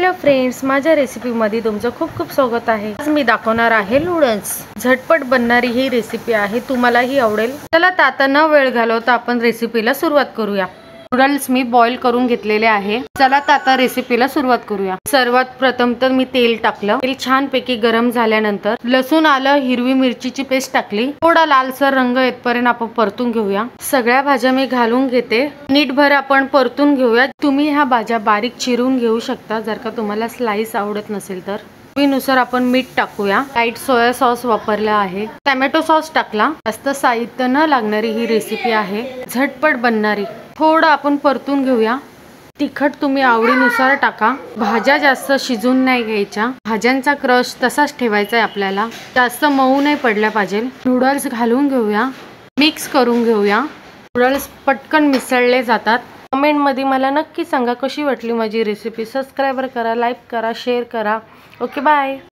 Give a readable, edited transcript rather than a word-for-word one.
Hello friends, माझ्या रेसिपीमध्ये तुमचं खूप खूप स्वागत आहे। आज मी दाखवणार आहे नूडल्स। झटपट बनणारी ही रेसिपी आहे, तुम्हालाही आवडेल। चला तर आता न वेळ घालवता आपण रेसिपीला सुरुवात करूया। नूडल्स मी बॉईल करून घेतलेले आहे। चला तर आता रेसिपीला सुरुवात करूया। सर्वात प्रथम तर मी तेल टाकलं। तेल छानपैकी गरम झाल्यानंतर लसूण, आलं, हिरवी मिरचीची पेस्ट टाकली। थोडा लालसर रंग येतपर्यंत आपण परतून घेऊया। सगळ्या भाज्या मी घालून घेते। नीटभर आपण परतून घेऊया। तुम्ही ह्या भाज्या बारीक चिरून घेऊ शकता जर का तुम्हाला स्लाइस आवडत नसेल तर। चवीनुसार आपण मीठ टाकूया। लाईट सोया सॉस वापरला आहे। टोमॅटो सॉस टाकला। जास्त साहित्य न लागणारी ही रेसिपी आहे, झटपट बनणारी। थोडं आपण परतून घेऊया। तिखट तुम्ही आवडीनुसार टाका। भाज्या जास्त शिजून नाही घ्यायच्या, भाज्यांचा क्रश तसाच ठेवायचा आहे आपल्याला। जास्त मऊ नाही पडल्या पाहिजे। नूडल्स घालून घेऊया, मिक्स करून घेऊया। नूडल्स पटकन मिसळले जातात। कमेंट मध्ये मला नक्की सांगा कशी वाटली माझी रेसिपी। सबस्क्राइब करा, लाईक करा, शेअर करा। Okay, bye.